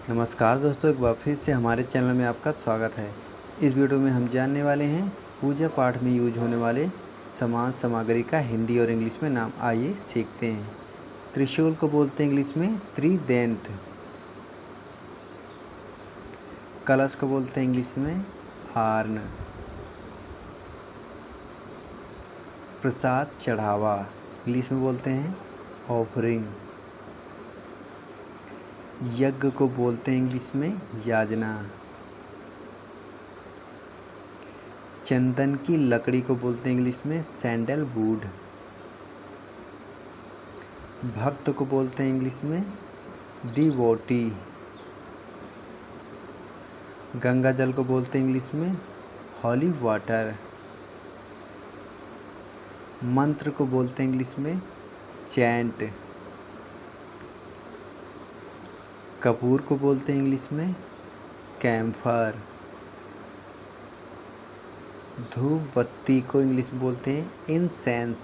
नमस्कार दोस्तों, एक बार फिर से हमारे चैनल में आपका स्वागत है। इस वीडियो में हम जानने वाले हैं पूजा पाठ में यूज होने वाले सामान सामग्री का हिंदी और इंग्लिश में नाम। आइए सीखते हैं। त्रिशूल को बोलते हैं इंग्लिश में त्रिदेंत। कलश को बोलते हैं इंग्लिश में आर्न। प्रसाद चढ़ावा इंग्लिश में बोलते हैं ऑफरिंग। यज्ञ को बोलते हैं इंग्लिश में याजना। चंदन की लकड़ी को बोलते हैं इंग्लिश में सैंडलवुड। भक्त को बोलते हैं इंग्लिश में डिवोटी। गंगा जल को बोलते हैं इंग्लिश में हॉली वाटर। मंत्र को बोलते हैं इंग्लिश में चैंट। कपूर को बोलते हैं इंग्लिश में कैम्फर। धूप बत्ती को इंग्लिश में बोलते हैं इंसेंस।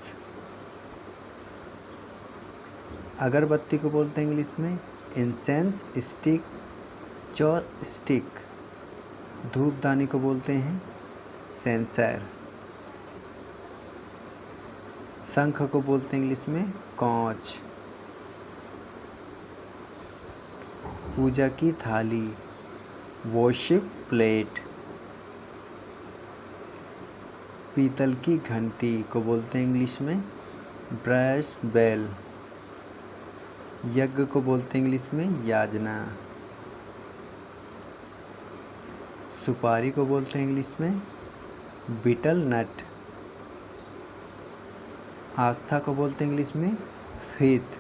अगरबत्ती को बोलते हैं इंग्लिश में इंसेंस स्टिक, चॉर स्टिक। धूपदानी को बोलते हैं सेंसर। शंख को बोलते हैं इंग्लिश में कॉच। पूजा की थाली वर्शिप प्लेट। पीतल की घंटी को बोलते हैं इंग्लिश में ब्रश बेल। यज्ञ को बोलते हैं इंग्लिश में याजना। सुपारी को बोलते हैं इंग्लिश में बीटल नट। आस्था को बोलते हैं इंग्लिश में फेथ।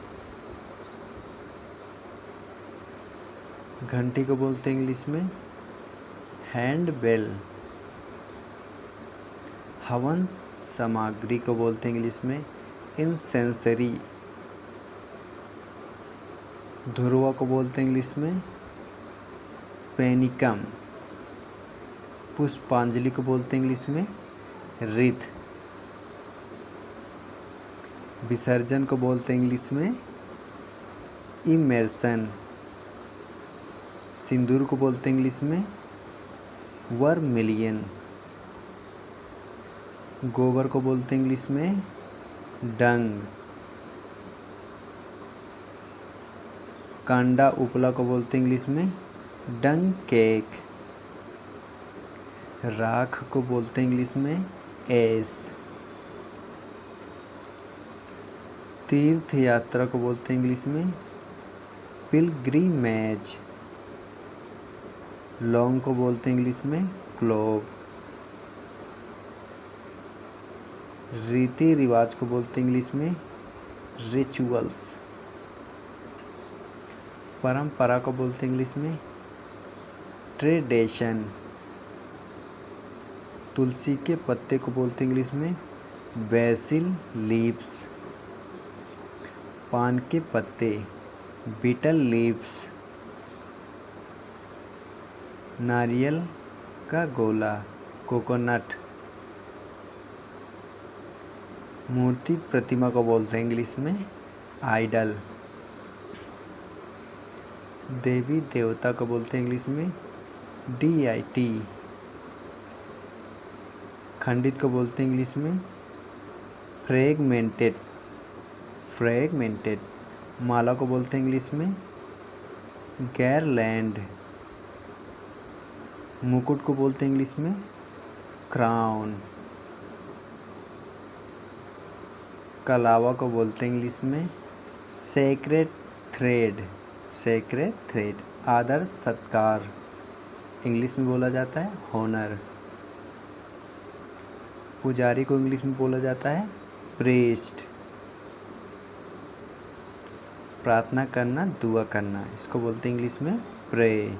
घंटी को बोलते हैं इंग्लिश में हैंड बेल। हवन सामग्री को बोलते हैं इंग्लिश में इंसेंसरी। धुरवा को बोलते हैं इंग्लिश में पेनिकम। पुष्पांजलि को बोलते हैं इंग्लिश में रिथ। विसर्जन को बोलते हैं इंग्लिश में इमर्सन। सिंदूर को बोलते हैं इंग्लिश में वर्मिलियन। गोबर को बोलते हैं इंग्लिश में डंग। कांडा उपला को बोलते हैं इंग्लिश में डंग केक। राख को बोलते हैं इंग्लिश में एस। तीर्थ यात्रा को बोलते हैं इंग्लिश में पिलग्रिमेज। लौंग को बोलते हैं इंग्लिश में क्लोव। रीति रिवाज को बोलते हैं इंग्लिश में रिचुअल्स। परंपरा को बोलते हैं इंग्लिश में ट्रेडिशन। तुलसी के पत्ते को बोलते हैं इंग्लिश में बेसिल लीव्स। पान के पत्ते बीटल लीव्स। नारियल का गोला कोकोनट। मूर्ति प्रतिमा को बोलते हैं इंग्लिश में आइडल। देवी देवता को बोलते हैं इंग्लिश में डीआईटी। खंडित को बोलते हैं इंग्लिश में फ्रेगमेंटेड। माला को बोलते हैं इंग्लिश में गैरलैंड। मुकुट को बोलते हैं इंग्लिश में क्राउन। कलावा को बोलते हैं इंग्लिश में सेक्रेड थ्रेड। आदर सत्कार इंग्लिश में बोला जाता है होनर। पुजारी को इंग्लिश में बोला जाता है प्रीस्ट। प्रार्थना करना, दुआ करना, इसको बोलते हैं इंग्लिश में प्रे।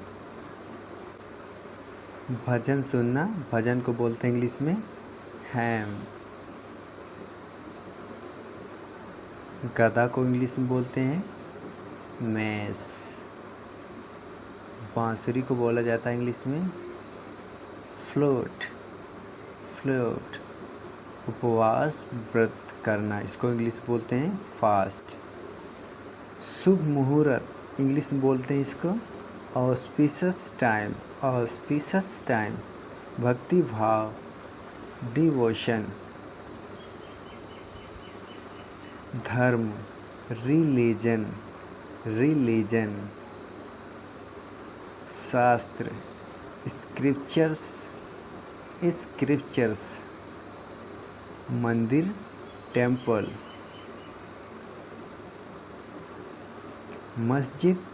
भजन सुनना, भजन को बोलते हैं इंग्लिश में हैम। गदा को इंग्लिश में बोलते हैं मैस। बांसुरी को बोला जाता है इंग्लिश में फ्लूट। उपवास व्रत करना, इसको इंग्लिश में बोलते हैं फास्ट। शुभ मुहूर्त इंग्लिश में बोलते हैं इसको ऑस्पिशियस टाइम, ऑस्पिशियस टाइम, भक्ति भाव, डिवोशन। धर्म, रिलीजन, रिलीजन। शास्त्र, स्क्रिप्चर्स, स्क्रिप्चर्स। मंदिर, टेम्पल। मस्जिद,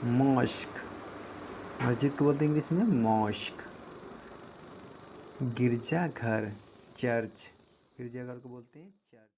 मॉस्क, मस्जिद को बोलते हैं इंग्लिश में मॉस्क। गिरजाघर, चर्च, गिरजाघर को बोलते हैं चर्च।